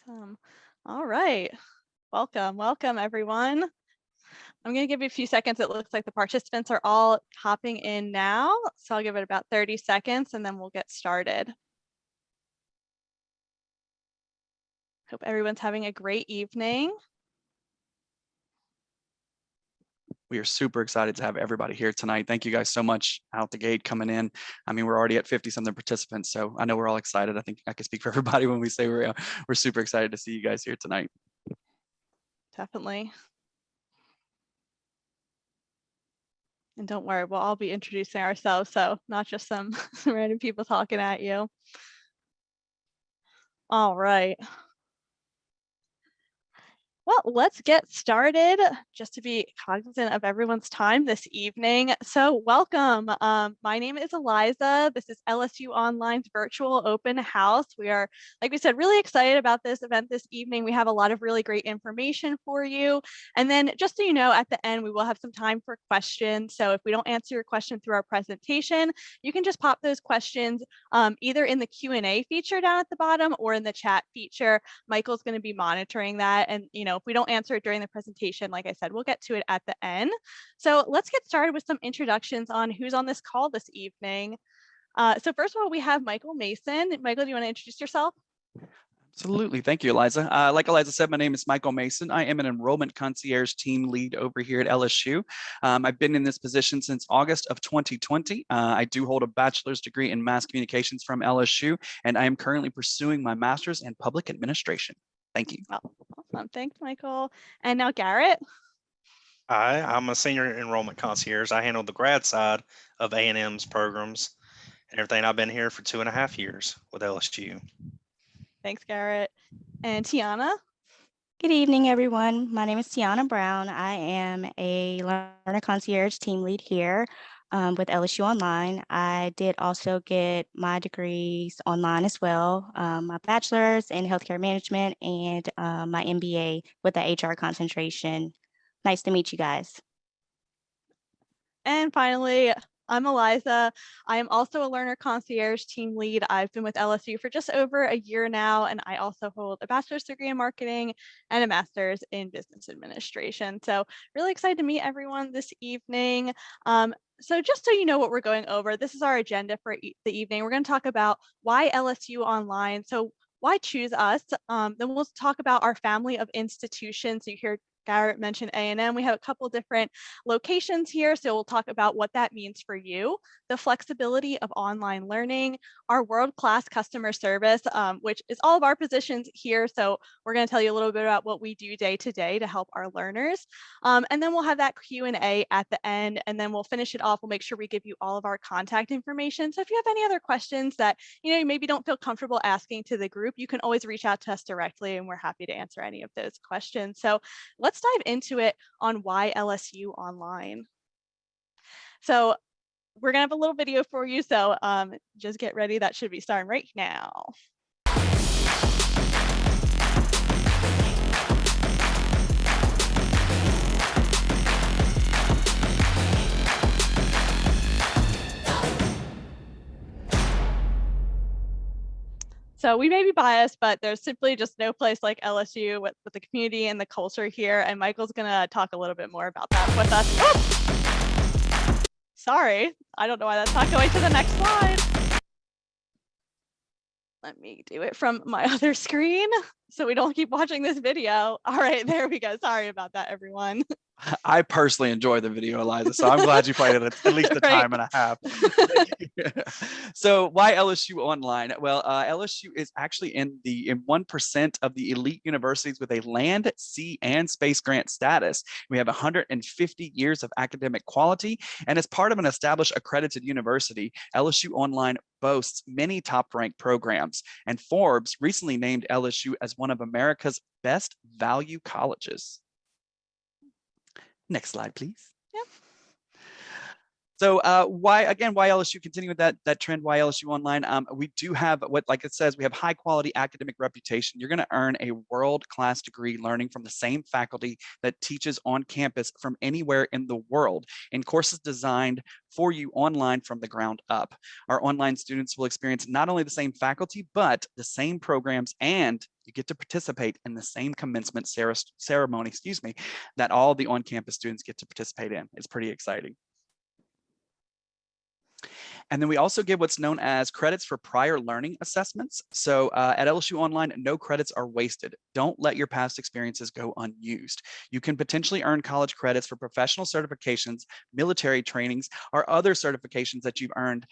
Awesome. All right. Welcome everyone. I'm going to give you a few seconds. It looks like the participants are all hopping in now. So I'll give it about 30 seconds and then we'll get started. Hope everyone's having a great evening. We are super excited to have everybody here tonight. Thank you guys so much out the gate coming in. I mean, we're already at 50-something participants, so I know we're all excited. I think I can speak for everybody when we say we're super excited to see you guys here tonight. Definitely. And don't worry, we'll all be introducing ourselves, so not just some random people talking at you. All right. Well, let's get started just to be cognizant of everyone's time this evening. So welcome. My name is Eliza. This is LSU Online's virtual open house. We are, like we said, really excited about this event this evening. We have a lot of really great information for you. And then just so you know, at the end, we will have some time for questions. So if we don't answer your question through our presentation, you can just pop those questions either in the Q&A feature down at the bottom or in the chat feature. Michael's going to be monitoring that. And, if we don't answer it during the presentation, like I said, we'll get to it at the end. So let's get started with some introductions on who's on this call this evening. So first of all, we have Michael Mason. Michael, do you want to introduce yourself? Absolutely. Thank you, Eliza. Like Eliza said, my name is Michael Mason. I am an Enrollment Concierge team lead over here at LSU. I've been in this position since August of 2020. I do hold a bachelor's degree in mass communications from LSU, and I am currently pursuing my master's in public administration. Thank you. Oh, awesome. Thanks, Michael. And now Garrett. Hi, I'm a senior enrollment concierge. I handle the grad side of A&M's programs and everything. I've been here for 2.5 years with LSU. Thanks, Garrett. And Tiana. Good evening, everyone. My name is Tiana Brown. I am a learner concierge team lead here with LSU Online. I did also get my degrees online as well, my bachelor's in healthcare management and my MBA with the HR concentration. Nice to meet you guys. And finally, I'm Eliza. I am also a learner concierge team lead. I've been with LSU for just over a year now, and I also hold a bachelor's degree in marketing and a master's in business administration. So really excited to meet everyone this evening. So just so you know what we're going over, this is our agenda for the evening. We're going to talk about why LSU Online. So why choose us? Then we'll talk about our family of institutions. So you hear Garrett mentioned A&M. We have a couple different locations here, so we'll talk about what that means for you, the flexibility of online learning, our world-class customer service, which is all of our positions here. So we're going to tell you a little bit about what we do day to day to help our learners. And then we'll have that Q&A at the end, and then we'll finish it off. We'll make sure we give you all of our contact information. So if you have any other questions that you maybe don't feel comfortable asking to the group, you can always reach out to us directly, and we're happy to answer any of those questions. So let's dive into it on why LSU Online. So we're gonna have a little video for you. So just get ready. That should be starting right now. So we may be biased, but there's simply just no place like LSU with the community and the culture here. And Michael's gonna talk a little bit more about that with us. Oh! Sorry, I don't know why that's not going to the next slide. Let me do it from my other screen so we don't keep watching this video. All right, there we go. Sorry about that, everyone. I personally enjoy the video, Eliza, so I'm glad you played it at least a time and a half. So why LSU Online? Well, LSU is actually in 1% of the elite universities with a land, sea, and space grant status. We have 150 years of academic quality, and as part of an established accredited university, LSU Online boasts many top-ranked programs, and Forbes recently named LSU as one of America's best value colleges. Next slide, please. Yep. So why LSU, continue with that trend, why LSU Online? We do have like it says, we have high quality academic reputation. You're going to earn a world-class degree learning from the same faculty that teaches on campus from anywhere in the world, in courses designed for you online from the ground up. Our online students will experience not only the same faculty, but the same programs, and you get to participate in the same commencement ceremony, that all the on-campus students get to participate in. It's pretty exciting. And then we also give what's known as credits for prior learning assessments. So at LSU Online, no credits are wasted. Don't let your past experiences go unused. You can potentially earn college credits for professional certifications, military trainings, or other certifications that you've earned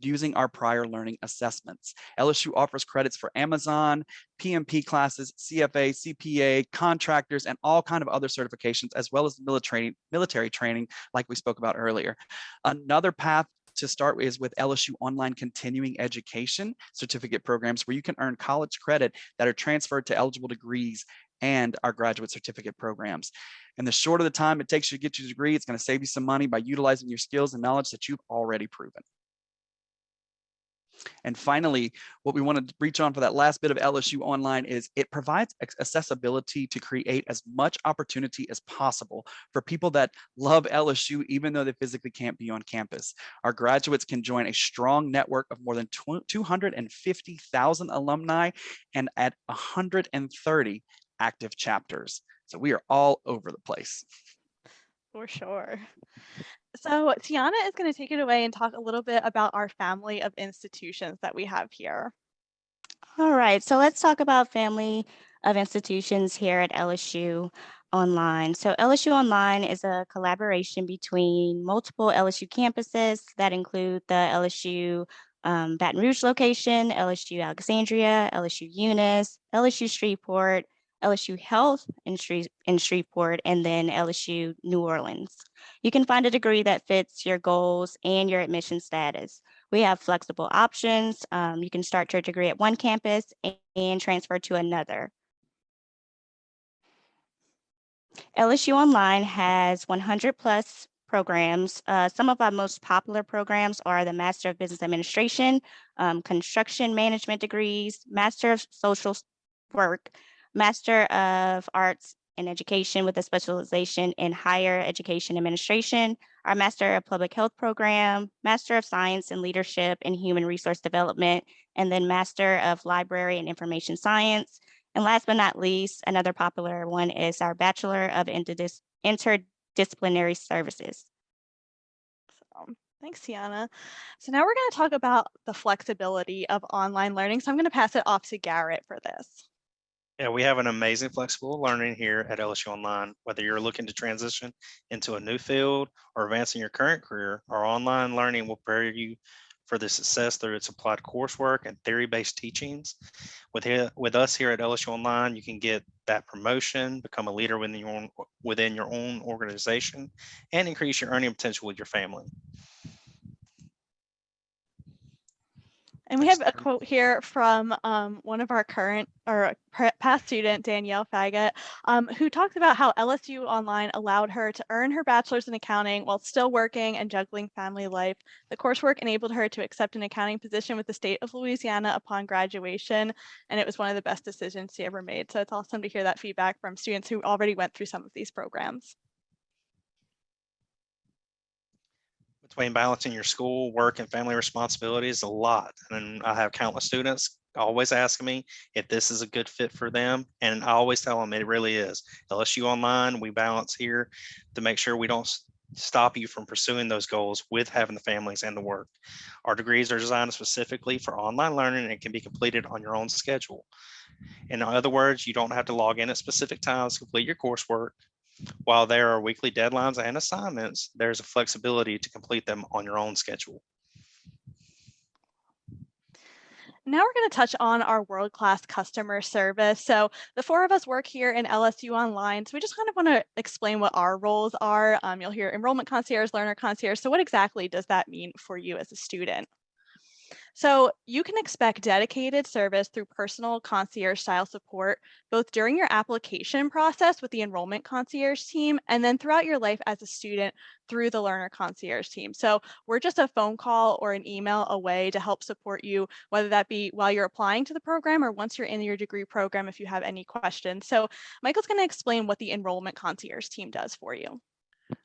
using our prior learning assessments. LSU offers credits for Amazon, PMP classes, CFA, CPA, contractors, and all kind of other certifications, as well as military training, like we spoke about earlier. Another path to start is with LSU Online Continuing Education certificate programs, where you can earn college credit that are transferred to eligible degrees and our graduate certificate programs. And the shorter the time it takes you to get your degree, it's going to save you some money by utilizing your skills and knowledge that you've already proven. And finally, what we want to reach on for that last bit of LSU Online is it provides accessibility to create as much opportunity as possible for people that love LSU, even though they physically can't be on campus. Our graduates can join a strong network of more than 250,000 alumni and at 130 active chapters. So we are all over the place. For sure. So Tiana is going to take it away and talk a little bit about our family of institutions that we have here. All right, so let's talk about family of institutions here at LSU Online. So LSU Online is a collaboration between multiple LSU campuses that include the LSU Baton Rouge location, LSU Alexandria, LSU Eunice, LSU Shreveport, LSU Health in Shreveport, and then LSU New Orleans. You can find a degree that fits your goals and your admission status. We have flexible options. You can start your degree at one campus and transfer to another. LSU Online has 100 plus programs. Some of our most popular programs are the Master of Business Administration, Construction Management degrees, Master of Social Work, Master of Arts in Education with a specialization in Higher Education Administration, our Master of Public Health program, Master of Science in Leadership and Human Resource Development, and then Master of Library and Information Science. And last but not least, another popular one is our Bachelor of Interdisciplinary Services. So, thanks, Tiana. So now we're going to talk about the flexibility of online learning. So I'm going to pass it off to Garrett for this. Yeah, we have an amazing flexible learning here at LSU Online. Whether you're looking to transition into a new field or advancing your current career, our online learning will prepare you for the success through its applied coursework and theory-based teachings. With us here at LSU Online, you can get that promotion, become a leader within your own organization, and increase your earning potential with your family. And we have a quote here from one of our current or past student, Danielle Faggett, who talks about how LSU Online allowed her to earn her bachelor's in accounting while still working and juggling family life. The coursework enabled her to accept an accounting position with the state of Louisiana upon graduation, and it was one of the best decisions she ever made. So it's awesome to hear that feedback from students who already went through some of these programs. Between balancing your school, work, and family responsibilities, a lot. And I have countless students always asking me if this is a good fit for them. And I always tell them it really is. LSU Online, we balance here to make sure we don't stop you from pursuing those goals with having the families and the work. Our degrees are designed specifically for online learning and it can be completed on your own schedule. In other words, you don't have to log in at specific times to complete your coursework. While there are weekly deadlines and assignments, there's a flexibility to complete them on your own schedule. Now we're going to touch on our world-class customer service. So the four of us work here in LSU Online. So we just kind of want to explain what our roles are. You'll hear enrollment concierge, learner concierge. So what exactly does that mean for you as a student? So you can expect dedicated service through personal concierge style support, both during your application process with the enrollment concierge team, and then throughout your life as a student through the learner concierge team. So we're just a phone call or an email away to help support you, whether that be while you're applying to the program or once you're in your degree program if you have any questions. So Michael's going to explain what the enrollment concierge team does for you.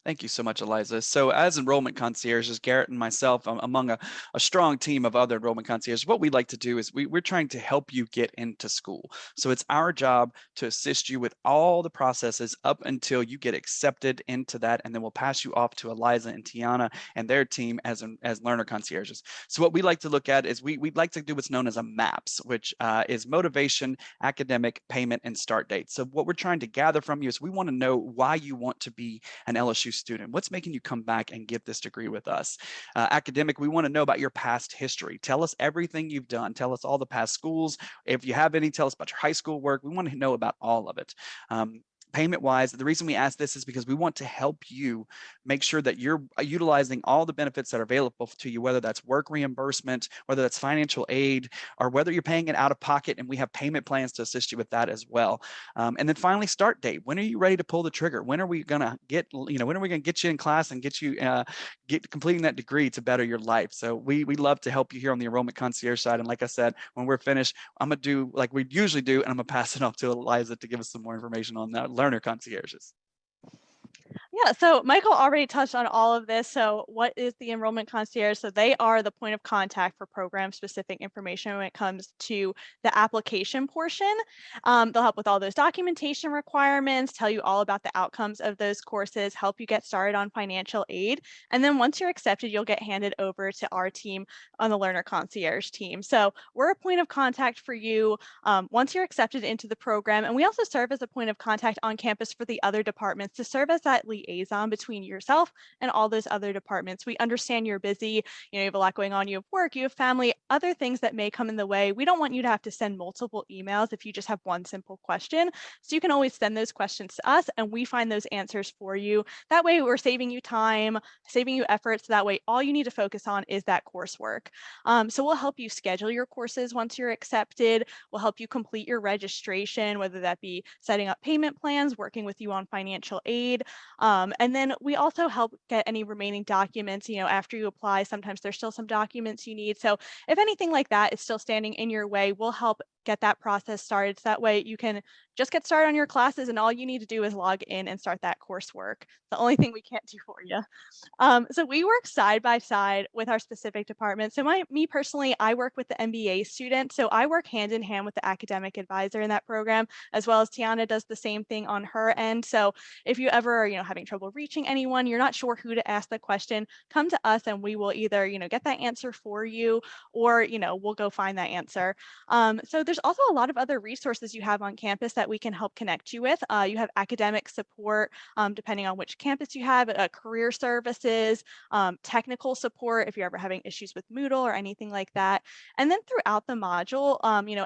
Thank you so much, Eliza. So as enrollment concierges, Garrett and myself, among a strong team of other enrollment concierges, what we'd like to do is we're trying to help you get into school. So it's our job to assist you with all the processes up until you get accepted into that, and then we'll pass you off to Eliza and Tiana and their team as learner concierges. So what we like to look at is we'd like to do what's known as a MAPS, which is motivation, academic, payment, and start date. So what we're trying to gather from you is we want to know why you want to be an LSU student. What's making you come back and get this degree with us? Academic, we want to know about your past history. Tell us everything you've done. Tell us all the past schools. If you have any, tell us about your high school work. We want to know about all of it. Payment wise, the reason we ask this is because we want to help you make sure that you're utilizing all the benefits that are available to you, whether that's work reimbursement, whether that's financial aid, or whether you're paying it out of pocket, and we have payment plans to assist you with that as well. And then finally, start date. When are you ready to pull the trigger? When are we going to get, when are we going to get you in class and get you completing that degree to better your life? So we love to help you here on the enrollment concierge side. And like I said, when we're finished, I'm going to do like we usually do, and I'm going to pass it off to Eliza to give us some more information on that learner concierges. Yeah, so Michael already touched on all of this. So what is the enrollment concierge? So they are the point of contact for program specific information when it comes to the application portion. They'll help with all those documentation requirements, tell you all about the outcomes of those courses, help you get started on financial aid. And then once you're accepted, you'll get handed over to our team on the learner concierge team. So we're a point of contact for you once you're accepted into the program. And we also serve as a point of contact on campus for the other departments to serve as that liaison between yourself and all those other departments. We understand you're busy, you have a lot going on, you have work, you have family, other things that may come in the way. We don't want you to have to send multiple emails if you just have one simple question. So you can always send those questions to us and we find those answers for you. That way we're saving you time, saving you effort. So that way all you need to focus on is that coursework. So we'll help you schedule your courses once you're accepted. We'll help you complete your registration, whether that be setting up payment plans, working with you on financial aid. And then we also help get any remaining documents, after you apply, sometimes there's still some documents you need. So if anything like that is still standing in your way, we'll help get that process started. So that way you can just get started on your classes and all you need to do is log in and start that coursework. The only thing we can't do for you. So we work side by side with our specific department. So me personally, I work with the MBA student. So I work hand in hand with the academic advisor in that program, as well as Tiana does the same thing on her end. So if you ever are, having trouble reaching anyone, you're not sure who to ask the question, come to us and we will either, get that answer for you or, we'll go find that answer. So there's also a lot of other resources you have on campus that we can help connect you with. You have academic support, depending on which campus you have, career services, technical support if you're ever having issues with Moodle or anything like that. And then throughout the module,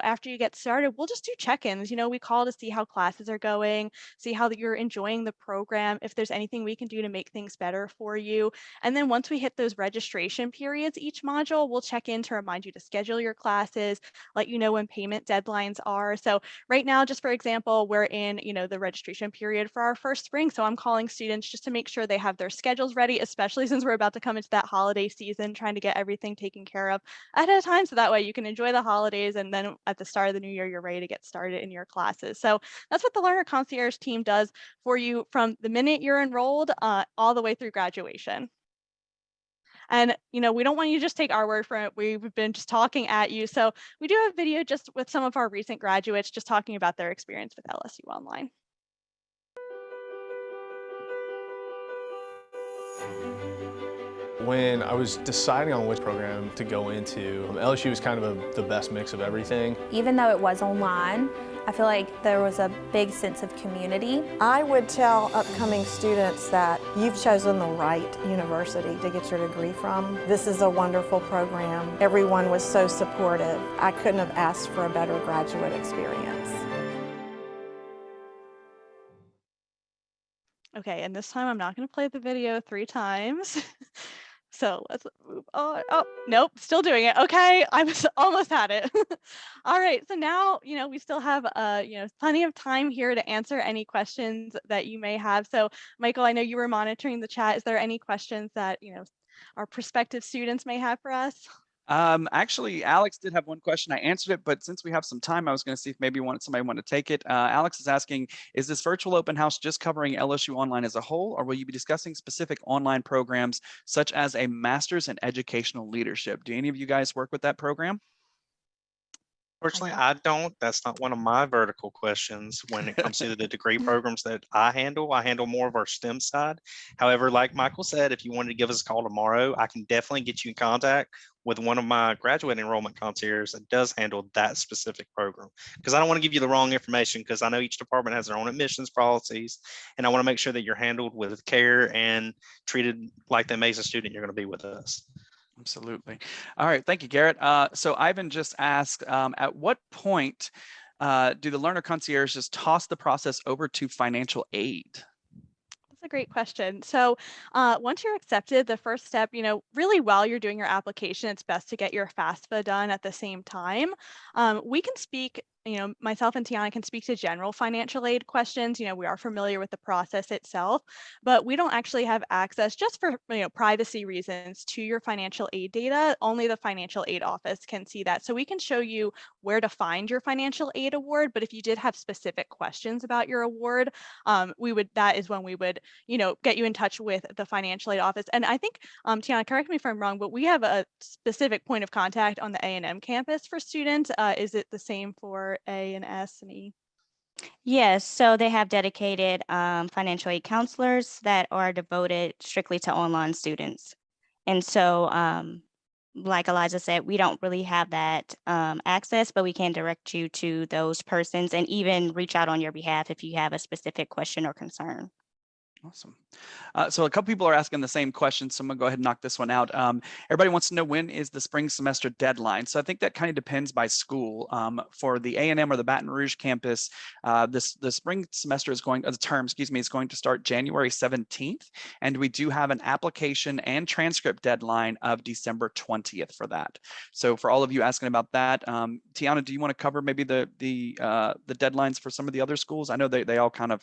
after you get started, we'll just do check-ins. We call to see how classes are going, see how you're enjoying the program, if there's anything we can do to make things better for you. And then once we hit those registration periods each module, we'll check in to remind you to schedule your classes, let you know when payment deadlines are. So right now, just for example, we're in, the registration period for our first spring. So I'm calling students just to make sure they have their schedules ready, especially since we're about to come into that holiday season, trying to get everything taken care of ahead of time. So that way you can enjoy the holidays. And then at the start of the new year, you're ready to get started in your classes. So that's what the Learner Concierge team does for you from the minute you're enrolled all the way through graduation. And, we don't want you to just take our word for it. We've been just talking at you. So we do have a video just with some of our recent graduates just talking about their experience with LSU Online. When I was deciding on which program to go into, LSU was kind of the best mix of everything. Even though it was online, I feel like there was a big sense of community. I would tell upcoming students that you've chosen the right university to get your degree from. This is a wonderful program. Everyone was so supportive. I couldn't have asked for a better graduate experience. Okay, and this time I'm not going to play the video 3 times. So let's move on. Oh, nope, still doing it. Okay, I was almost had it. All right, so now, we still have, plenty of time here to answer any questions that you may have. So Michael, I know you were monitoring the chat. Is there any questions that, our prospective students may have for us? Actually, Alex did have one question. I answered it, but since we have some time, I was going to see if maybe somebody wanted to take it. Alex is asking, is this virtual open house just covering LSU Online as a whole, or will you be discussing specific online programs such as a master's in educational leadership? Do any of you guys work with that program? Fortunately, I don't. That's not one of my vertical questions when it comes to the degree programs that I handle. I handle more of our STEM side. However, like Michael said, if you wanted to give us a call tomorrow, I can definitely get you in contact with one of my graduate enrollment concierges that does handle that specific program. Because I don't want to give you the wrong information, because I know each department has their own admissions policies, and I want to make sure that you're handled with care and treated like the amazing student you're going to be with us. Absolutely. All right. Thank you, Garrett. So Ivan just asked, at what point do the learner concierges toss the process over to financial aid? That's a great question. So once you're accepted, the first step, really while you're doing your application, it's best to get your FAFSA done at the same time. We can speak, myself and Tiana can speak to general financial aid questions. We are familiar with the process itself, but we don't actually have access, just for privacy reasons, to your financial aid data. Only the financial aid office can see that. So we can show you where to find your financial aid award, but if you did have specific questions about your award, that is when we would get you in touch with the financial aid office. And I think, Tiana, correct me if I'm wrong, but we have a specific point of contact on the A&M campus for students. Is it the same for A and S and E? Yes, so they have dedicated financial aid counselors that are devoted strictly to online students. And so, like Eliza said, we don't really have that access, but we can direct you to those persons and even reach out on your behalf if you have a specific question or concern. Awesome. So a couple people are asking the same question, so I'm gonna go ahead and knock this one out. Everybody wants to know, when is the spring semester deadline? So I think that kind of depends by school. For the A&M or the Baton Rouge campus, the spring semester is going, the term, excuse me, is going to start January 17th, and we do have an application and transcript deadline of December 20th for that. So for all of you asking about that, Tiana, do you want to cover maybe the deadlines for some of the other schools? I know they all kind of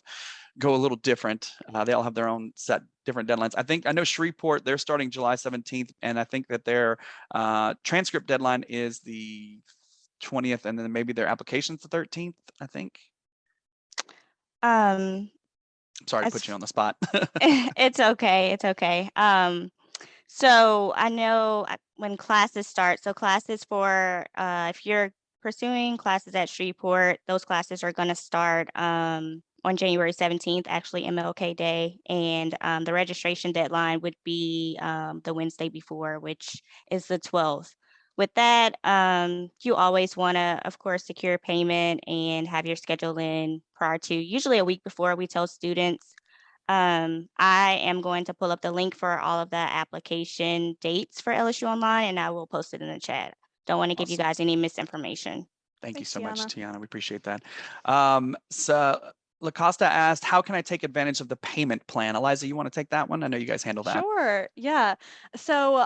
go a little different. They all have their own set different deadlines. I know Shreveport, they're starting July 17th, and I think that their transcript deadline is the 20th, and then maybe their application's the 13th, I think. Um, Sorry to put you on the spot. It's okay. It's okay. So I know when classes start, so classes for if you're pursuing classes at Shreveport, those classes are going to start on January 17th, actually MLK Day, and the registration deadline would be the Wednesday before, which is the 12th. With that, you always want to, of course, secure payment and have your schedule in prior to, usually a week before. We tell students. I am going to pull up the link for all of the application dates for LSU Online, and I will post it in the chat. Don't want to give you guys any misinformation. Thank you Thanks, so much, Tiana. Tiana. We appreciate that. So LaCosta asked, how can I take advantage of the payment plan? Eliza, you want to take that one? I know you guys handle that. Sure. Yeah. So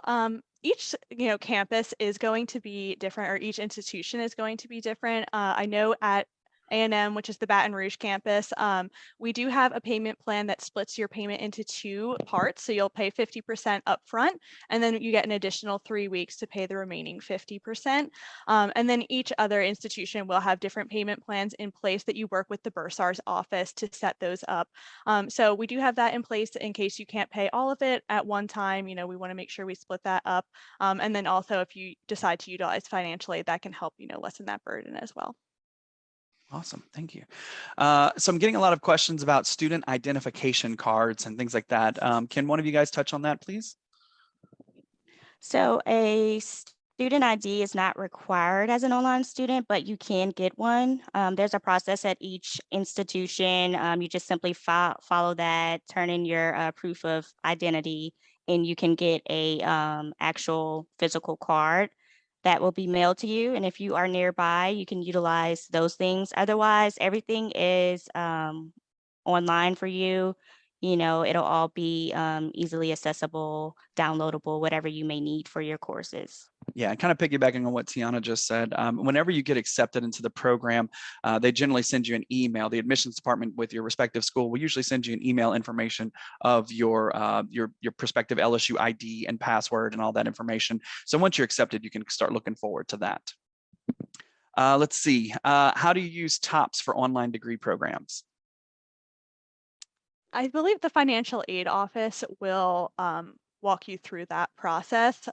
each campus is going to be different, or each institution is going to be different. I know at A&M, which is the Baton Rouge campus, we do have a payment plan that splits your payment into two parts. So you'll pay 50% upfront, and then you get an additional 3 weeks to pay the remaining 50%. And then each other institution will have different payment plans in place that you work with the bursar's office to set those up. So we do have that in place in case you can't pay all of it at one time. We want to make sure we split that up. And then also, if you decide to utilize financial aid, that can help, lessen that burden as well. Awesome, thank you. So I'm getting a lot of questions about student identification cards and things like that. Can one of you guys touch on that, please? So a student ID is not required as an online student, but you can get one. There's a process at each institution. You just simply follow that, turn in your proof of identity, and you can get a actual physical card that will be mailed to you. And if you are nearby, you can utilize those things. Otherwise, everything is online for you. it'll all be easily accessible, downloadable, whatever you may need for your courses. Yeah, and kind of piggybacking on what Tiana just said, whenever you get accepted into the program, they generally send you an email. The admissions department with your respective school will usually send you an email information of your prospective LSU ID and password and all that information. So once you're accepted, you can start looking forward to that. Let's see. How do you use TOPS for online degree programs? I believe the financial aid office will walk you through that process.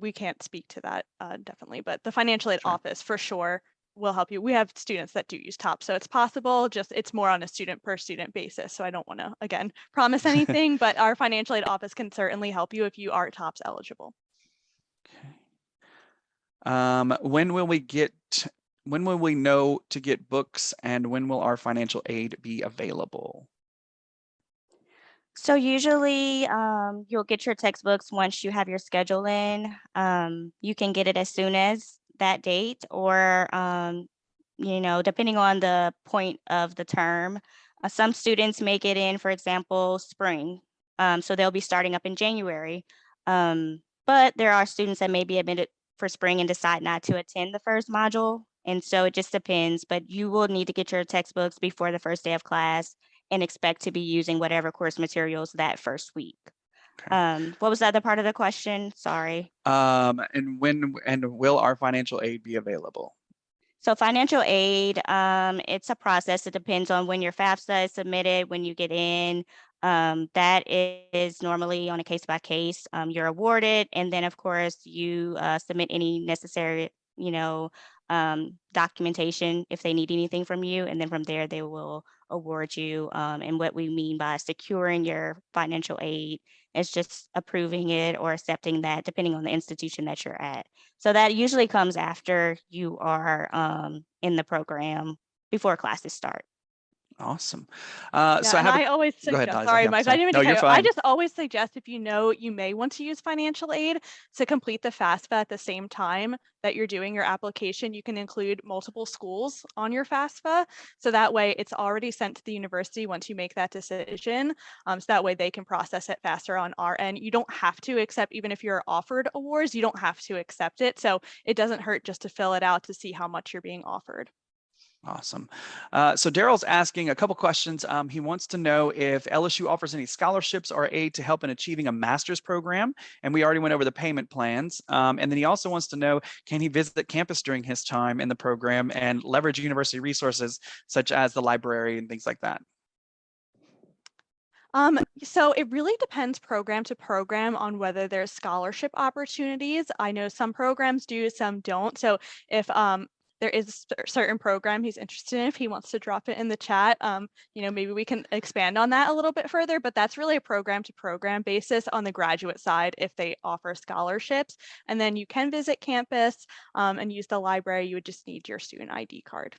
We can't speak to that definitely, but the financial aid office for sure will help you. We have students that do use TOPS, so it's possible, just it's more on a student per student basis. So I don't want to, again, promise anything, but our financial aid office can certainly help you if you are TOPS eligible. Okay. When will we know to get books, and when will our financial aid be available? So usually you'll get your textbooks once you have your schedule in. You can get it as soon as that date, or depending on the point of the term. Some students make it in, for example, spring. So they'll be starting up in January. But there are students that may be admitted for spring and decide not to attend the first module. And so it just depends, but you will need to get your textbooks before the first day of class and expect to be using whatever course materials that first week. Okay. What was the other part of the question? Sorry. And will our financial aid be available? So financial aid, it's a process. It depends on when your FAFSA is submitted, when you get in. That is normally on a case by case. You're awarded, and then of course you submit any necessary, documentation if they need anything from you, and then from there they will award you. And what we mean by securing your financial aid is just approving it or accepting that, depending on the institution that you're at. So that usually comes after you are in the program before classes start. Awesome. Yeah, so and I always go ahead, suggest, Liza. sorry, Yeah, Mike, I sorry. didn't mean No, to cut you're you off. I fine. just always suggest, if you know you may want to use financial aid, to complete the FAFSA at the same time that you're doing your application. You can include multiple schools on your FAFSA, so that way it's already sent to the university once you make that decision. So that way they can process it faster on our end. You don't have to accept, even if you're offered awards, you don't have to accept it. So it doesn't hurt just to fill it out to see how much you're being offered. Awesome. So Daryl's asking a couple questions. He wants to know if LSU offers any scholarships or aid to help in achieving a master's program. And we already went over the payment plans. And then he also wants to know, can he visit campus during his time in the program and leverage university resources such as the library and things like that? So it really depends program to program on whether there's scholarship opportunities. I know some programs do, some don't. So if there is a certain program he's interested in, if he wants to drop it in the chat, maybe we can expand on that a little bit further, but that's really a program to program basis on the graduate side if they offer scholarships. And then you can visit campus and use the library. You would just need your student ID card.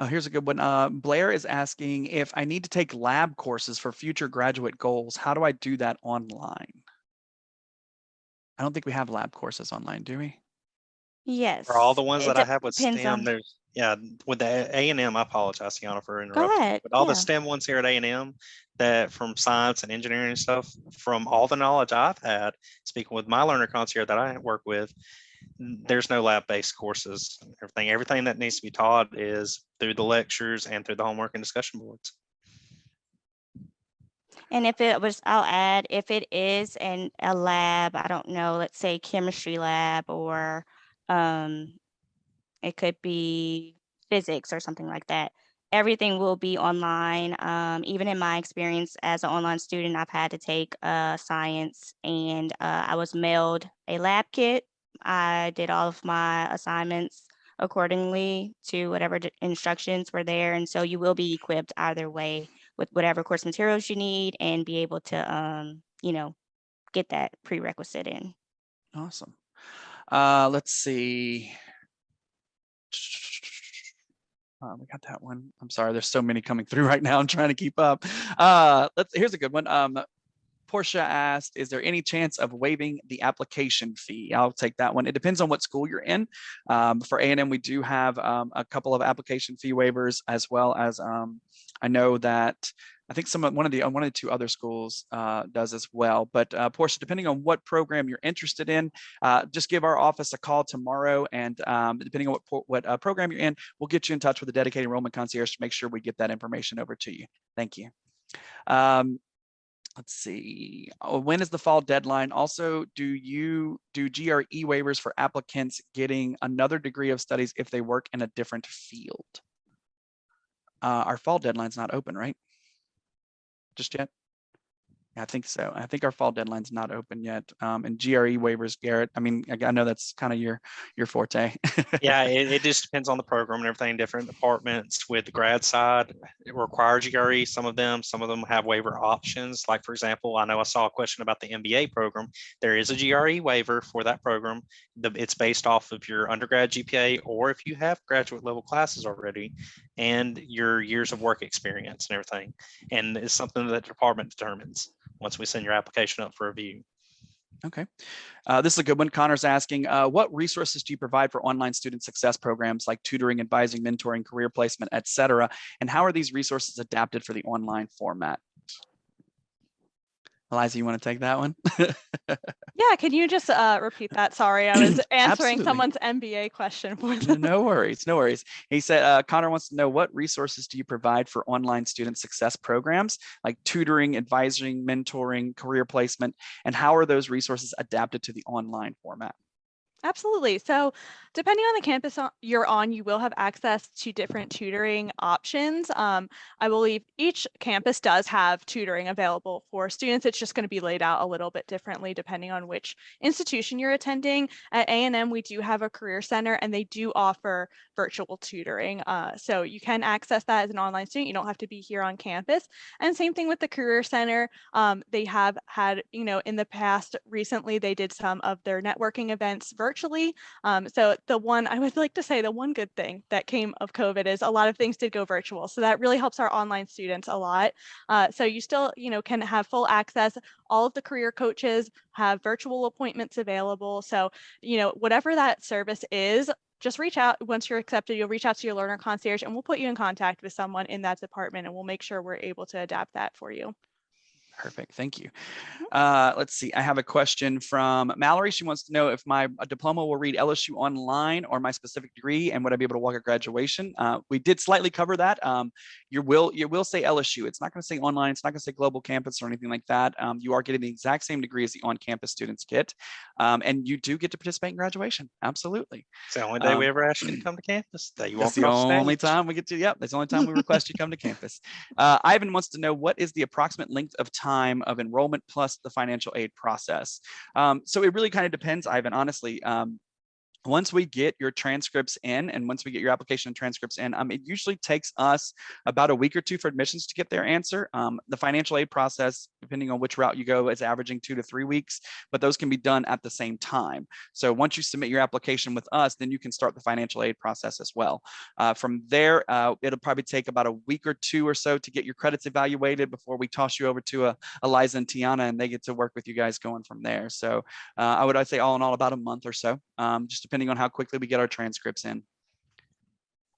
Here's a good one. Blair is asking, if I need to take lab courses for future graduate goals, how do I do that online? I don't think we have lab courses online, do we? Yes. For all the ones that I have with depends STEM, on- there's, with the A&M, I apologize, Tiana, for Go interrupting. ahead. But all the Yeah. STEM ones here at A&M, that from science and engineering and stuff, from all the knowledge I've had, speaking with my learner concierge that I work with, there's no lab-based courses. Everything that needs to be taught is through the lectures and through the homework and discussion boards. And I'll add, if it is a lab, I don't know, let's say chemistry lab, or it could be physics or something like that. Everything will be online. Even in my experience as an online student, I've had to take science, and I was mailed a lab kit. I did all of my assignments accordingly to whatever instructions were there. And so you will be equipped either way with whatever course materials you need, and be able to, get that prerequisite in. Awesome. Let's see. We got that one. I'm sorry, there's so many coming through right now. I'm trying to keep up. Here's a good one. Portia asked, is there any chance of waiving the application fee? I'll take that one. It depends on what school you're in. For A&M, we do have a couple of application fee waivers, as well as I know that I think one of the two other schools does as well. But Portia, depending on what program you're interested in, just give our office a call tomorrow, and depending on what program you're in, we'll get you in touch with a dedicated enrollment concierge to make sure we get that information over to you. Thank you. Let's see. When is the fall deadline? Also, do GRE waivers for applicants getting another degree of studies if they work in a different field? Our fall deadline's not open, right? Just yet? Yeah, I think so. I think our fall deadline's not open yet. And GRE waivers, Garrett, I mean, I know that's kind of your forte. Yeah, it just depends on the program and everything. Different departments with the grad side, it requires GRE. Some of them have waiver options. Like, for example, I know I saw a question about the MBA program. There is a GRE waiver for that program. It's based off of your undergrad GPA, or if you have graduate level classes already, and your years of work experience and everything. And it's something that the department determines once we send your application up for review. Okay. This is a good one. Connor's asking, what resources do you provide for online student success programs like tutoring, advising, mentoring, career placement, et cetera? And how are these resources adapted for the online format? Eliza, you want to take that one? Yeah, can you just repeat that? Sorry, I was answering Absolutely. someone's MBA question for them. No worries, no worries. He said, Connor wants to know, what resources do you provide for online student success programs like tutoring, advising, mentoring, career placement, and how are those resources adapted to the online format? Absolutely. So depending on the campus you're on, you will have access to different tutoring options. I believe each campus does have tutoring available for students. It's just going to be laid out a little bit differently depending on which institution you're attending. At A&M, we do have a career center, and they do offer virtual tutoring. So you can access that as an online student. You don't have to be here on campus. And same thing with the career center. They have had, in the past, recently, they did some of their networking events virtually. So the one good thing that came of COVID is a lot of things did go virtual. So that really helps our online students a lot. So you still, can have full access. All of the career coaches have virtual appointments available. So, whatever that service is, just reach out. Once you're accepted, you'll reach out to your learner concierge, and we'll put you in contact with someone in that department, and we'll make sure we're able to adapt that for you. Perfect. Thank you. Let's see. I have a question from Mallory. She wants to know if my diploma will read LSU Online or my specific degree, and would I be able to walk at graduation? We did slightly cover that. You will say LSU. It's not going to say online. It's not going to say global campus or anything like that. You are getting the exact same degree as the on-campus students get, and you do get to participate in graduation. Absolutely. It's the only day we ever ask you to come to campus. That you that's the only time we get to. Yep, that's the only time we request you come to campus. Ivan wants to know, what is the approximate length of time of enrollment plus the financial aid process? So it really kind of depends, Ivan, honestly. Once we get your transcripts in, and once we get your application and transcripts in, it usually takes us about a week or two for admissions to get their answer. The financial aid process, depending on which route you go, is averaging 2 to 3 weeks, but those can be done at the same time. So once you submit your application with us, then you can start the financial aid process as well. From there, it'll probably take about a week or two or so to get your credits evaluated before we toss you over to Eliza and Tiana, and they get to work with you guys going from there. So I'd say all in all, about a month or so, just depending on how quickly we get our transcripts in.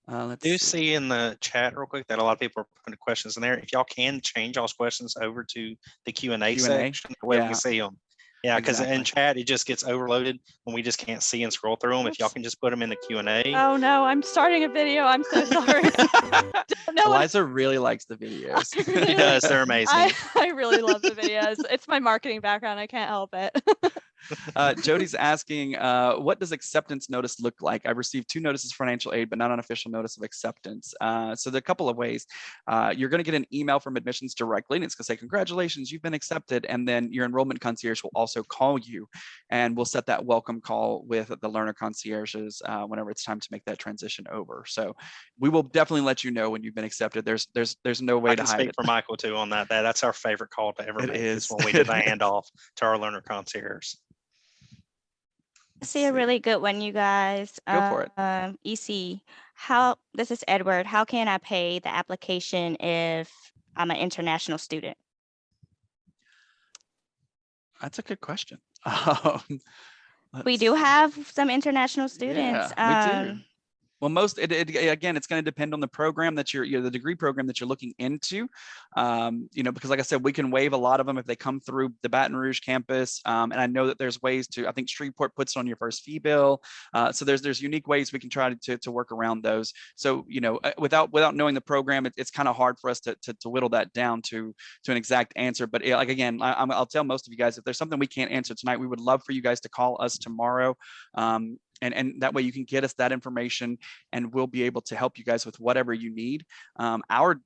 Let's see in the chat real quick that a lot of people are putting questions in there. If y'all can change y'all's questions over to the Q&A section, the way we can see them. Yeah, because in chat, it just gets overloaded when we just can't see and scroll through them. If y'all can just put them in the Q&A. Oh no, I'm starting a video. I'm so sorry. Eliza really likes the videos. She does. They're amazing. I really love the videos. It's my marketing background. I can't help it. Jody's asking, what does acceptance notice look like? I've received 2 notices for financial aid, but not an official notice of acceptance. So there are a couple of ways. You're going to get an email from admissions directly, and it's going to say, congratulations, you've been accepted. And then your enrollment concierge will also call you, and we'll set that welcome call with the learner concierges whenever it's time to make that transition over. So we will definitely let you know when you've been accepted. There's no way to hide it. I can speak for Michael too on that. That's our favorite call to ever make. Is when we do the handoff to our learner concierge. I see a really good one, you guys. Go for it. EC, this is Edward. How can I pay the application if I'm an international student? That's a good question. We do have some international students. Yeah, we do. Well, again, it's going to depend on the program that the degree program that you're looking into. Because like I said, we can waive a lot of them if they come through the Baton Rouge campus. And I know that there's ways to, I think Shreveport puts it on your first fee bill. So there's unique ways we can try to work around those. So, without knowing the program, it's kind of hard for us to whittle that down to an exact answer. But like, again, I'll tell most of you guys, if there's something we can't answer tonight, we would love for you guys to call us tomorrow. And that way you can get us that information and we'll be able to help you guys with whatever you need. Our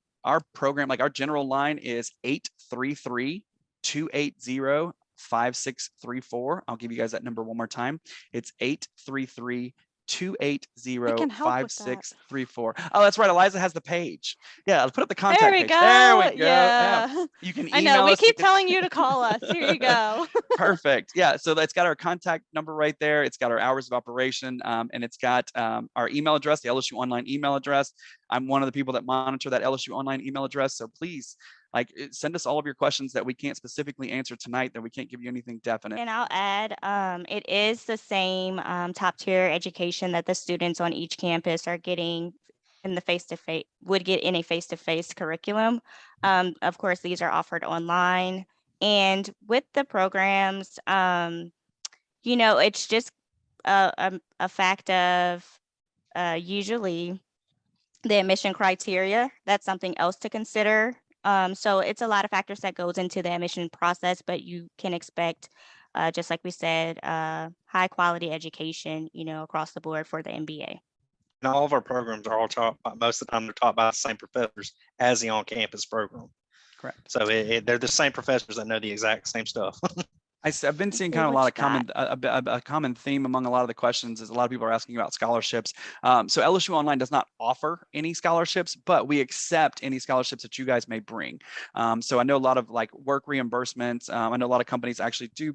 program, like our general line is 833-280-5634. I'll give you guys that number one more time. It's 833-280-5634. Oh, that's right. Eliza has the page. Yeah, let's put up the contact There we page. go. There we go. Yeah. You can email I know, we us. keep telling you to call us. Here you go. Perfect. Yeah. So it's got our contact number right there. It's got our hours of operation, and it's got our email address, the LSU Online email address. I'm one of the people that monitor that LSU Online email address. So please, send us all of your questions that we can't specifically answer tonight, that we can't give you anything definite. And I'll add, it is the same top tier education that the students on each campus are getting in the face-to-face, would get in a face-to-face curriculum. Of course, these are offered online. And with the programs, it's just a fact of usually the admission criteria. That's something else to consider. So it's a lot of factors that goes into the admission process, but you can expect, just like we said, high quality education, across the board for the MBA. And all of our programs are all taught by, most of the time they're taught by the same professors as the on-campus program. Correct. So they're the same professors that know the exact same stuff. I've been seeing kind of a lot of a common theme among a lot of the questions is a lot of people are asking about scholarships. So LSU Online does not offer any scholarships, but we accept any scholarships that you guys may bring. So I know a lot of work reimbursements. I know a lot of companies actually do,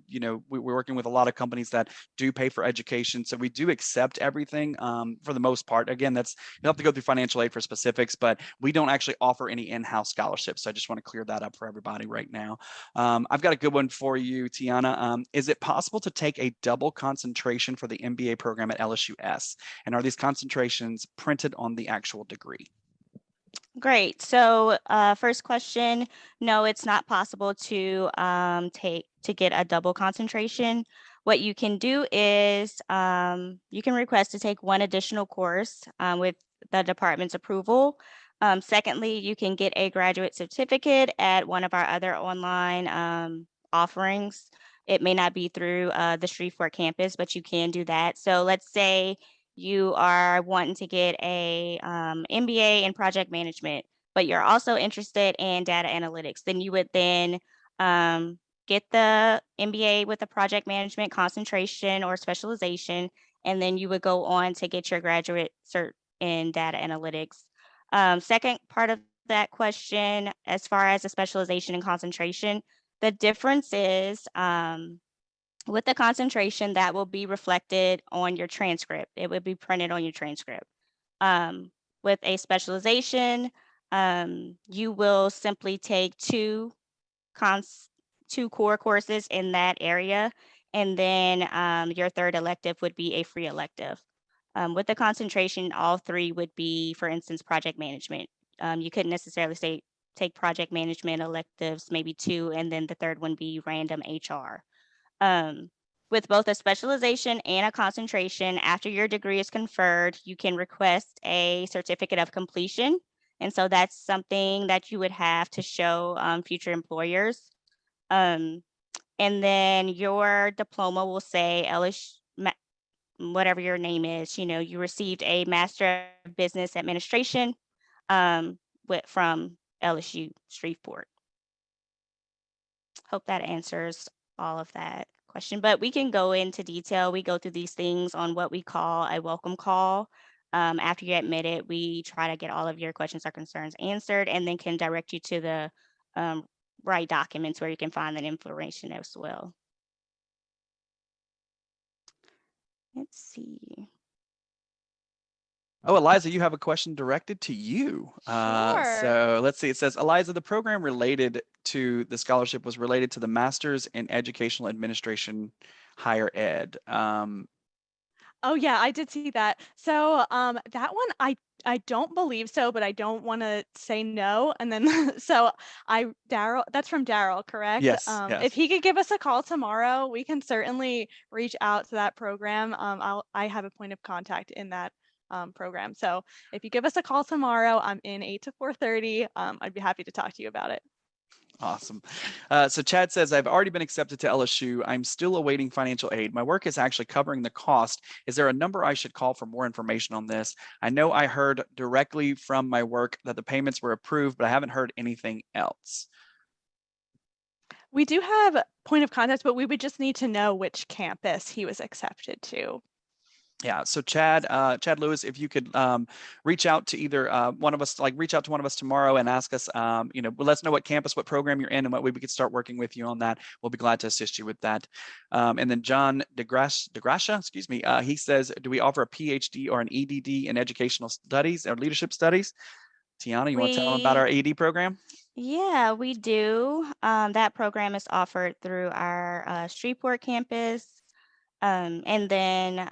we're working with a lot of companies that do pay for education. So we do accept everything for the most part. Again, you'll have to go through financial aid for specifics, but we don't actually offer any in-house scholarships. So I just want to clear that up for everybody right now. I've got a good one for you, Tiana. Is it possible to take a double concentration for the MBA program at LSUS? And are these concentrations printed on the actual degree? Great. So first question, no, it's not possible to get a double concentration. What you can do is you can request to take one additional course with the department's approval. Secondly, you can get a graduate certificate at one of our other online offerings. It may not be through the Shreveport campus, but you can do that. So let's say you are wanting to get a MBA in project management, but you're also interested in data analytics, then you would then get the MBA with a project management concentration or specialization, and then you would go on to get your graduate cert in data analytics. Second part of that question, as far as the specialization and concentration, the difference is with the concentration that will be reflected on your transcript. It would be printed on your transcript. With a specialization, you will simply take two core courses in that area, and then your third elective would be a free elective. With the concentration, all three would be, for instance, project management. You couldn't necessarily say take project management electives, maybe two, and then the third one be random HR. With both a specialization and a concentration, after your degree is conferred, you can request a certificate of completion. And so that's something that you would have to show future employers. And then your diploma will say LSU, whatever your name is, you received a Master of Business Administration from LSU Shreveport. Hope that answers all of that question, but we can go into detail. We go through these things on what we call a welcome call. After you admit it, we try to get all of your questions or concerns answered, and then can direct you to the right documents where you can find that information as well. Let's see. Oh, Eliza, you have a question directed to you. Sure. So let's see. It says, Eliza, the program related to the scholarship was related to the Master's in Educational Administration, Higher Ed. Oh yeah, I did see that. So that one I don't believe so, but I don't want to say no. And then so Daryl, that's from Daryl, correct? Yes, If yes. he could give us a call tomorrow, we can certainly reach out to that program. I have a point of contact in that program. So if you give us a call tomorrow, I'm in 8 to 4:30. I'd be happy to talk to you about it. Awesome. So Chad says, I've already been accepted to LSU. I'm still awaiting financial aid. My work is actually covering the cost. Is there a number I should call for more information on this? I know I heard directly from my work that the payments were approved, but I haven't heard anything else. We do have point of contact, but we would just need to know which campus he was accepted to. Yeah, so Chad Lewis, if you could reach out to either one of us, like reach out to one of us tomorrow and ask us, let us know what campus, what program you're in, and what way we could start working with you on that. We'll be glad to assist you with that. And then John DeGracia, excuse me, he says, do we offer a PhD or an EDD in educational studies or leadership studies? Tiana, you want to tell them about our ED program? Yeah, we do. That program is offered through our Shreveport campus. And then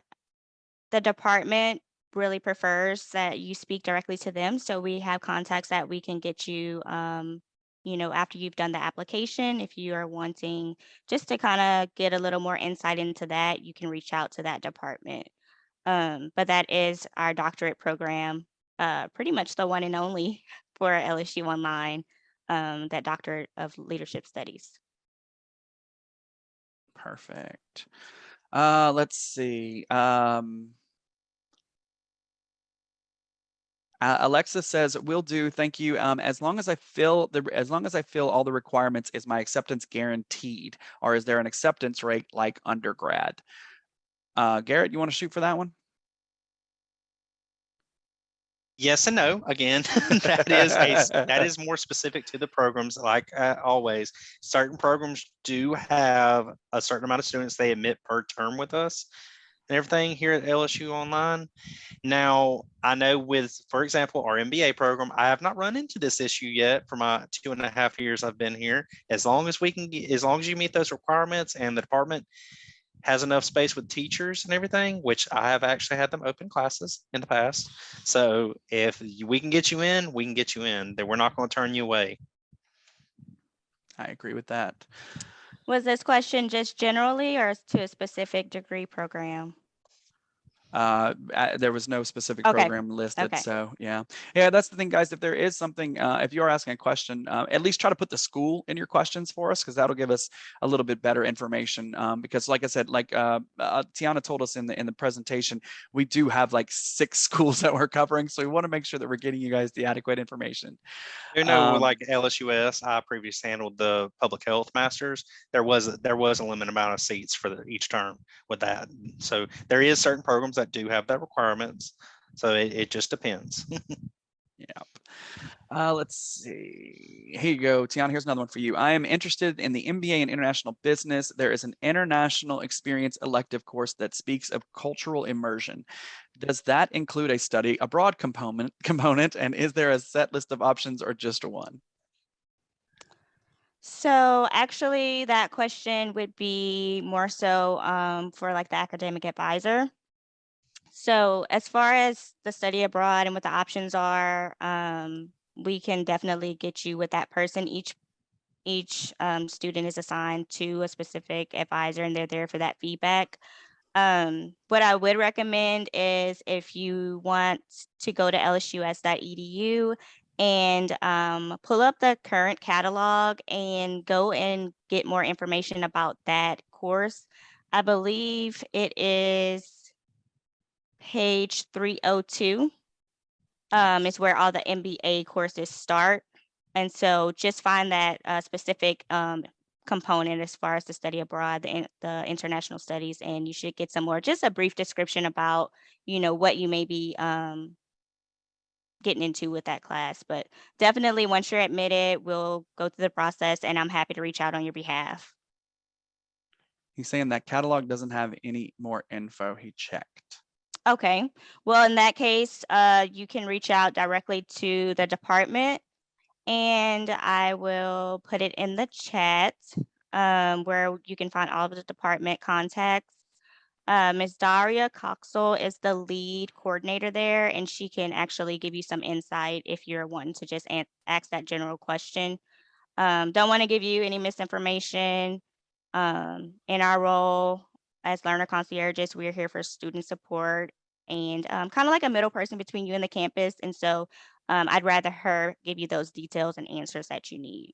the department really prefers that you speak directly to them. So we have contacts that we can get you, after you've done the application. If you are wanting just to kind of get a little more insight into that, you can reach out to that department. But that is our doctorate program, pretty much the one and only for LSU Online, that Doctorate of Leadership Studies. Perfect. Let's see. Alexa says, "Will do. Thank you. As long as I fill all the requirements, is my acceptance guaranteed, or is there an acceptance rate like undergrad?" Garrett, you want to shoot for that one? Yes and no. Again, that is more specific to the programs. Like always, certain programs do have a certain amount of students they admit per term with us and everything here at LSU Online. Now, I know with, for example, our MBA program, I have not run into this issue yet for my 2.5 years I've been here. As long as you meet those requirements and the department has enough space with teachers and everything, which I have actually had them open classes in the past. So if we can get you in, we can get you in. That we're not going to turn you away. I agree with that. Was this question just generally or to a specific degree program? There was no specific Okay. program listed. Okay. So yeah, that's the thing, guys. If there is something, if you are asking a question, at least try to put the school in your questions for us, because that'll give us a little bit better information. Because like I said, like Tiana told us in the presentation, we do have like 6 schools that we're covering, so we want to make sure that we're getting you guys the adequate information. Like LSUS, I previously handled the public health masters. There was a limited amount of seats for each term with that. So there is certain programs that do have that requirements. So it just depends. Yeah. Let's see. Here you go, Tiana. Here's another one for you. I am interested in the MBA in International Business. There is an international experience elective course that speaks of cultural immersion. Does that include a study abroad component? And is there a set list of options or just one? So actually, that question would be more so for like the academic advisor. So as far as the study abroad and what the options are, we can definitely get you with that person. Each student is assigned to a specific advisor, and they're there for that feedback. What I would recommend is if you want to go to lsus.edu and pull up the current catalog and go and get more information about that course. I believe it is page 302 is where all the MBA courses start. And so just find that specific component as far as the study abroad, the international studies, and you should get some more, just a brief description about, what you may be getting into with that class. But definitely once you're admitted, we'll go through the process and I'm happy to reach out on your behalf. He's saying that catalog doesn't have any more info. He checked. Okay. Well, in that case, you can reach out directly to the department, and I will put it in the chat where you can find all of the department contacts. Ms. Daria Coxel is the lead coordinator there, and she can actually give you some insight if you're wanting to just ask that general question. Don't want to give you any misinformation. In our role as learner concierges, we're here for student support and kind of like a middle person between you and the campus. And so I'd rather her give you those details and answers that you need.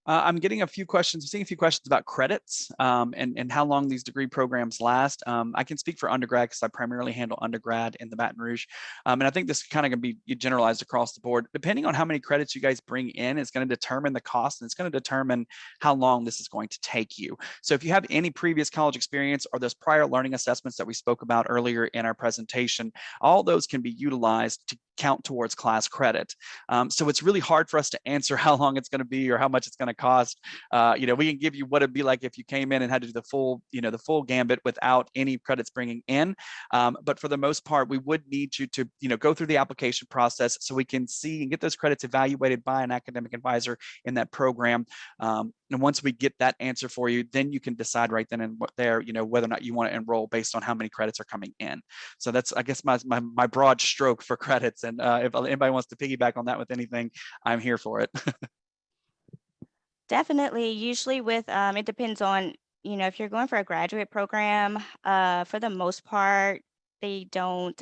I'm getting a few questions, seeing a few questions about credits and how long these degree programs last. I can speak for undergrad because I primarily handle undergrad in the Baton Rouge. And I think this kind of going to be generalized across the board. Depending on how many credits you guys bring in, it's going to determine the cost and it's going to determine how long this is going to take you. So if you have any previous college experience or those prior learning assessments that we spoke about earlier in our presentation, all those can be utilized to count towards class credit. So it's really hard for us to answer how long it's going to be or how much it's going to cost. We can give you what it'd be like if you came in and had to do the full gambit without any credits bringing in. But for the most part, we would need you to go through the application process so we can see and get those credits evaluated by an academic advisor in that program. And once we get that answer for you, then you can decide right then and there, whether or not you want to enroll based on how many credits are coming in. So that's, I guess, my broad stroke for credits. And if anybody wants to piggyback on that with anything, I'm here for it. Definitely. Usually with, it depends on, if you're going for a graduate program, for the most part, they don't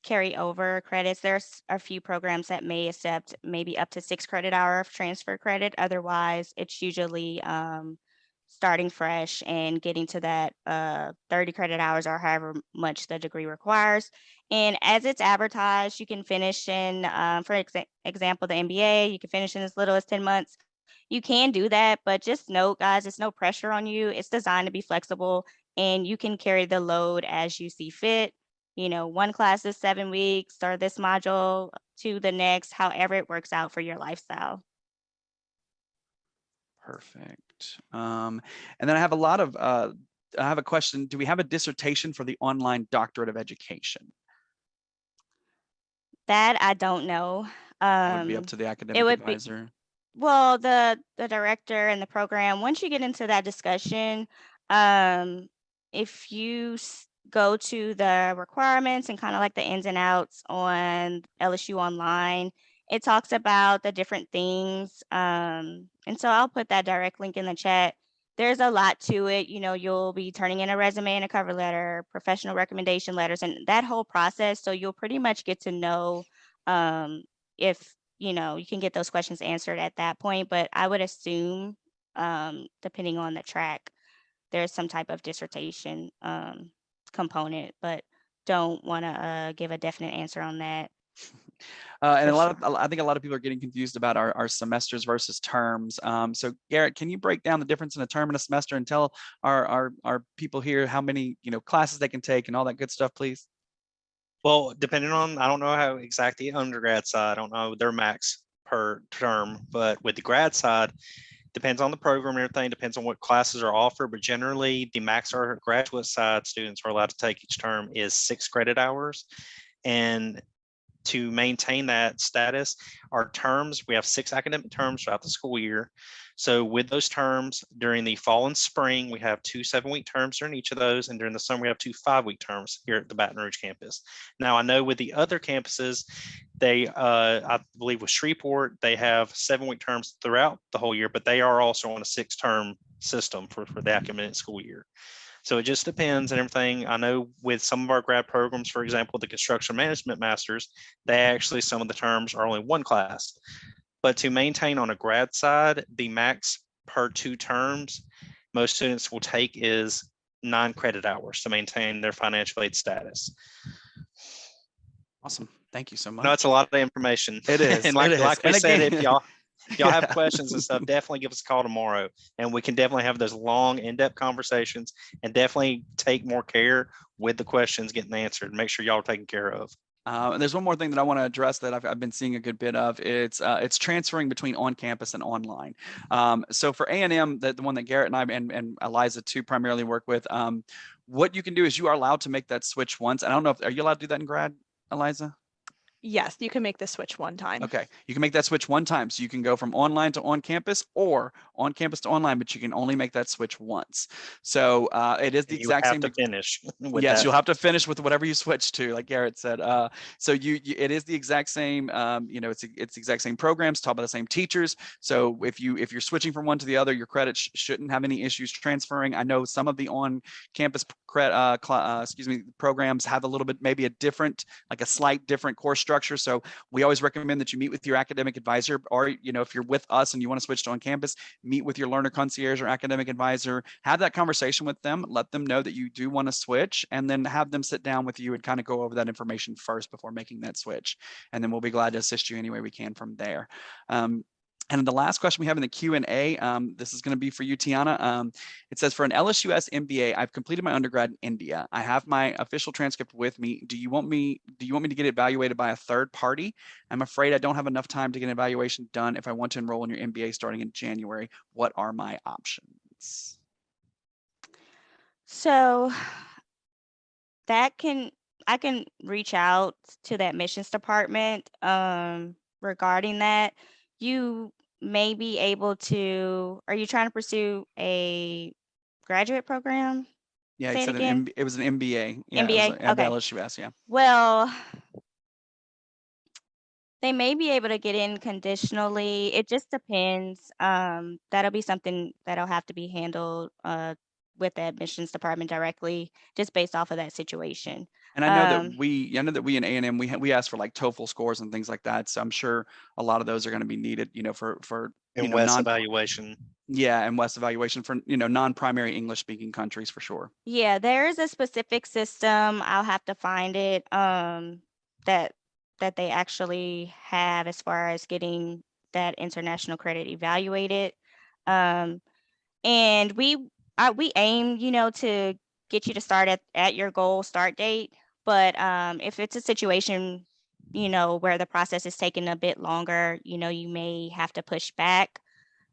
carry over credits. There's a few programs that may accept maybe up to 6 credit hour of transfer credit. Otherwise, it's usually starting fresh and getting to that 30 credit hours or however much the degree requires. And as it's advertised, you can finish in, for example, the MBA, you can finish in as little as 10 months. You can do that, but just note, guys, it's no pressure on you. It's designed to be flexible and you can carry the load as you see fit. One class is 7 weeks or this module to the next, however it works out for your lifestyle. Perfect. And then I have a question. Do we have a dissertation for the online doctorate of education? That I don't know. It would be up to the academic advisor. Well, the director and the program, once you get into that discussion, if you go to the requirements and kind of like the ins and outs on LSU Online, it talks about the different things. And so I'll put that direct link in the chat. There's a lot to it. You'll be turning in a resume and a cover letter, professional recommendation letters, and that whole process. So you'll pretty much get to know if you can get those questions answered at that point. But I would assume, depending on the track, there's some type of dissertation component, but don't want to give a definite answer on that. And I think a lot of people are getting confused about our semesters versus terms. So Garrett, can you break down the difference in a term and a semester and tell our people here how many classes they can take and all that good stuff, please? Well, depending on, I don't know how exact the undergrad side, I don't know their max per term, but with the grad side, depends on the program and everything, depends on what classes are offered, but generally the max our graduate side students are allowed to take each term is 6 credit hours. And to maintain that status, our terms, we have 6 academic terms throughout the school year. So with those terms, during the fall and spring, we have 2 7-week terms during each of those. And during the summer, we have 2 5-week terms here at the Baton Rouge campus. Now, I know with the other campuses, they, I believe with Shreveport, they have 7-week terms throughout the whole year, but they are also on a 6-term system for the academic school year. So it just depends and everything. I know with some of our grad programs, for example, the construction management masters, some of the terms are only 1 class. But to maintain on a grad side, the max per 2 terms most students will take is 9 credit hours to maintain their financial aid status. Awesome. Thank you so much. No, it's a lot of information. It is. And like we said, if y'all have Yeah. questions and stuff, definitely give us a call tomorrow, and we can definitely have those long, in-depth conversations, and definitely take more care with the questions getting answered. Make sure y'all are taken care of. And there's one more thing that I want to address that I've been seeing a good bit of. It's transferring between on campus and online. So for A&M, the one that Garrett and I and Eliza too primarily work with, what you can do is you are allowed to make that switch once. I don't know if are you allowed to do that in grad, Eliza? Yes, you can make the switch one time. Okay, you can make that switch one time. So you can go from online to on campus or on campus to online, but you can only make that switch once. So it is the And you exact have same. to finish with Yes, that. you'll have to finish with whatever you switch to, like Garrett said. So it is the exact same. It's the exact same programs, taught by the same teachers. So if you're switching from one to the other, your credits shouldn't have any issues transferring. I know some of the on-campus programs have a little bit, maybe a different, like a slight different course structure. So we always recommend that you meet with your academic advisor, or if you're with us and you want to switch to on campus, meet with your learner concierge or academic advisor, have that conversation with them, let them know that you do want to switch, and then have them sit down with you and kind of go over that information first before making that switch. And then we'll be glad to assist you any way we can from there. And the last question we have in the Q&A, this is going to be for you, Tiana. It says, for an LSUS MBA, I've completed my undergrad in India. I have my official transcript with me. Do you want me to get evaluated by a third party? I'm afraid I don't have enough time to get an evaluation done if I want to enroll in your MBA starting in January. What are my options? So I can reach out to the admissions department regarding that. You may be able to, are you trying to pursue a graduate program? Yeah, Say it again. it was an MBA. Yeah, MBA? it was at Okay. LSUS, yeah. Well, they may be able to get in conditionally. It just depends. That'll be something that'll have to be handled with the admissions department directly, just based off of that situation. And I know that we in A&M, we ask for like TOEFL scores and things like that. So I'm sure a lot of those are going to be needed, for And West evaluation. Yeah, and West evaluation for non-primary English speaking countries for sure. Yeah, there is a specific system. I'll have to find it that they actually have as far as getting that international credit evaluated. And we aim, to get you to start at your goal start date. But if it's a situation, where the process is taking a bit longer, you may have to push back.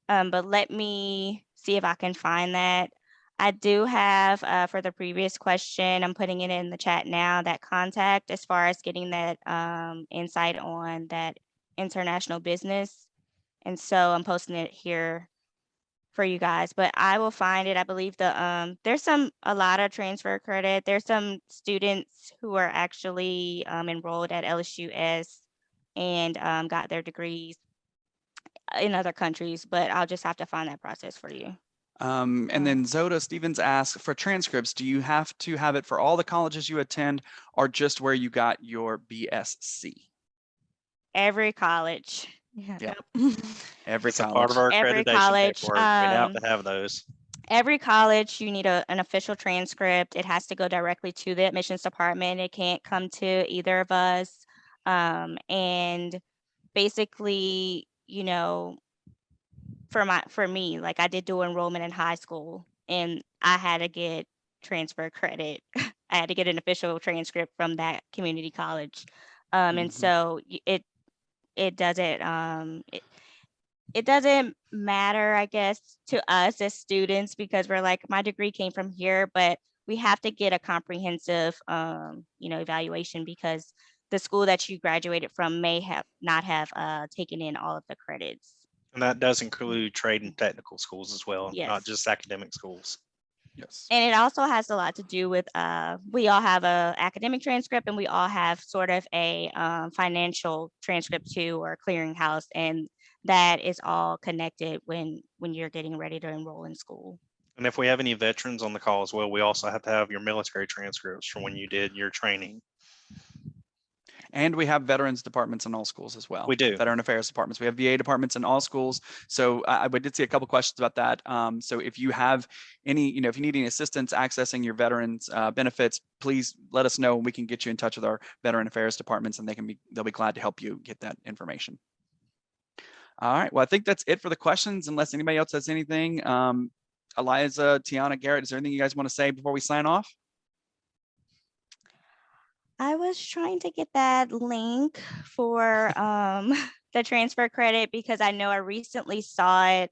But let me see if I can find that. I do have, for the previous question, I'm putting it in the chat now, that contact as far as getting that insight on that international business. And so I'm posting it here for you guys, but I will find it. I believe there's a lot of transfer credit. There's some students who are actually enrolled at LSUS and got their degrees in other countries, but I'll just have to find that process for you. And then Zoda Stevens asks, for transcripts, do you have to have it for all the colleges you attend or just where you got your BSc? Every college. Yeah. Every It's college. a part of our Every accreditation college, paperwork. We have to have those. Every college, you need an official transcript. It has to go directly to the admissions department. It can't come to either of us. And basically, for me, like I did do enrollment in high school and I had to get transfer credit. I had to get an official transcript from that community college. And so it doesn't it doesn't matter, I guess, to us as students because we're like, my degree came from here, but we have to get a comprehensive evaluation because the school that you graduated from may not have taken in all of the credits. And that does include trade and technical schools as well, Yes. not just academic schools. Yes. And it also has a lot to do with we all have a academic transcript and we all have sort of a financial transcript too, or clearinghouse, and that is all connected when you're getting ready to enroll in school. And if we have any veterans on the call as well, we also have to have your military transcripts from when you did your training. And we have veterans departments in all schools as well. We do. Veteran affairs departments. We have VA departments in all schools. So we did see a couple questions about that. So if you have any, if you need any assistance accessing your veterans benefits, please let us know and we can get you in touch with our veteran affairs departments and they'll be glad to help you get that information. All right. Well, I think that's it for the questions, unless anybody else has anything. Eliza, Tiana, Garrett, is there anything you guys want to say before we sign off? I was trying to get that link for the transfer credit because I know I recently saw it.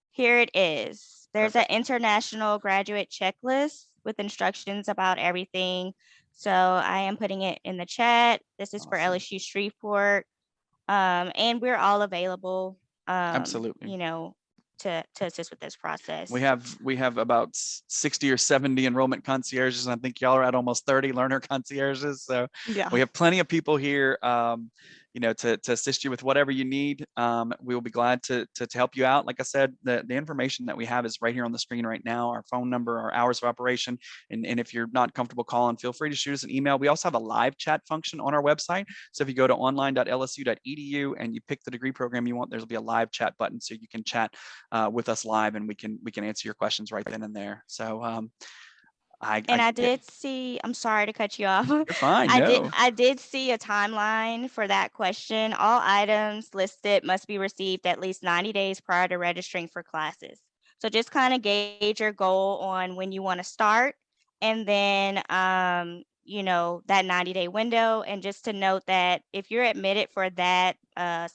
Here it is. There's an international graduate checklist with instructions about everything. So I am putting it in the chat. This is for Awesome. LSU Shreveport. And we're all available, Absolutely. you know, to assist with this process. We have about 60 or 70 enrollment concierges, and I think y'all are at almost 30 learner concierges. So Yeah. we have plenty of people here, you know, to assist you with whatever you need. We will be glad to help you out. Like I said, the information that we have is right here on the screen right now, our phone number, our hours of operation. And if you're not comfortable calling, feel free to shoot us an email. We also have a live chat function on our website. So if you go to online.lsu.edu and you pick the degree program you want, there'll be a live chat button so you can chat with us live, and we can answer your questions right then and there. So I did see, I'm sorry to cut you off. You're fine. I did see a timeline for that question. All items listed must be received at least 90 days prior to registering for classes. So just kind of gauge your goal on when you want to start, and then you know, that 90-day window. And just to note that if you're admitted for that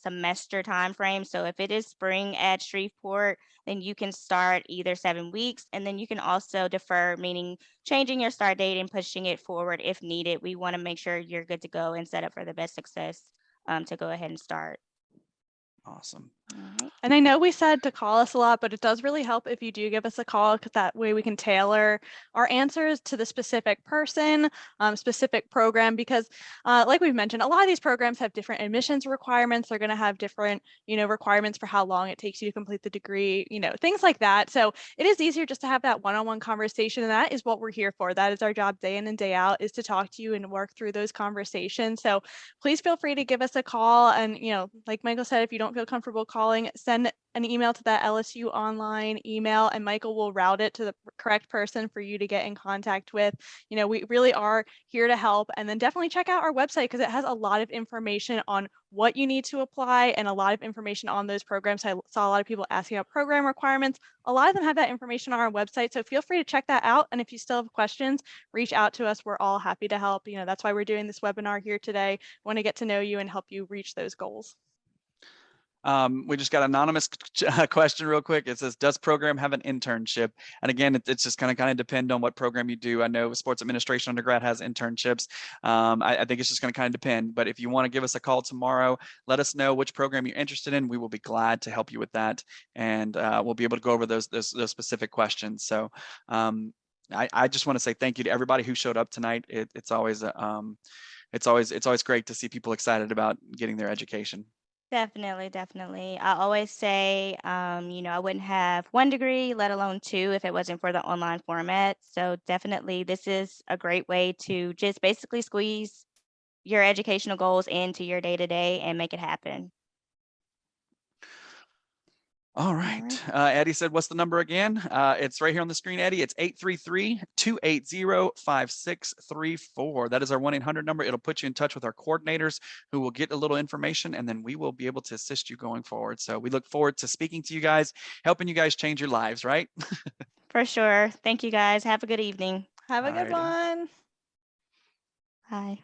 semester time frame, so if it is spring at Shreveport, then you can start either 7 weeks, and then you can also defer, meaning changing your start date and pushing it forward if needed. We want to make sure you're good to go and set up for the best success to go ahead and start. Awesome. All right. And I know we said to call us a lot, but it does really help if you do give us a call, because that way we can tailor our answers to the specific person, specific program, because like we've mentioned, a lot of these programs have different admissions requirements. They're going to have different, you know, requirements for how long it takes you to complete the degree, you know, things like that. So it is easier just to have that one-on-one conversation. And that is what we're here for. That is our job day in and day out, is to talk to you and work through those conversations. So please feel free to give us a call. And, you know, like Michael said, if you don't feel comfortable calling, send an email to that LSU Online email, and Michael will route it to the correct person for you to get in contact with. You know, we really are here to help. And then definitely check out our website, because it has a lot of information on what you need to apply and a lot of information on those programs. I saw a lot of people asking about program requirements. A lot of them have that information on our website. So feel free to check that out. And if you still have questions, reach out to us. We're all happy to help. You know, that's why we're doing this webinar here today. We want to get to know you and help you reach those goals. We just got an anonymous question real quick. It says, does program have an internship? And again, it's just kind of depend on what program you do. I know sports administration undergrad has internships. I think it's just going to kind of depend. But if you want to give us a call tomorrow, let us know which program you're interested in. We will be glad to help you with that, and we'll be able to go over those specific questions. So I just want to say thank you to everybody who showed up tonight. It's always great to see people excited about getting their education. Definitely, definitely. I always say, you know, I wouldn't have one degree, let alone two, if it wasn't for the online format. So definitely, this is a great way to just basically squeeze your educational goals into your day-to-day and make it happen. All right. Eddie said, what's the number again? It's right here on the screen, Eddie. It's 833-280-5634. That is our 1-800 number. It'll put you in touch with our coordinators, who will get a little information, and then we will be able to assist you going forward. So we look forward to speaking to you guys, helping you guys change your lives, right? For sure. Thank you, guys. Have a good evening. Have a good one. Bye.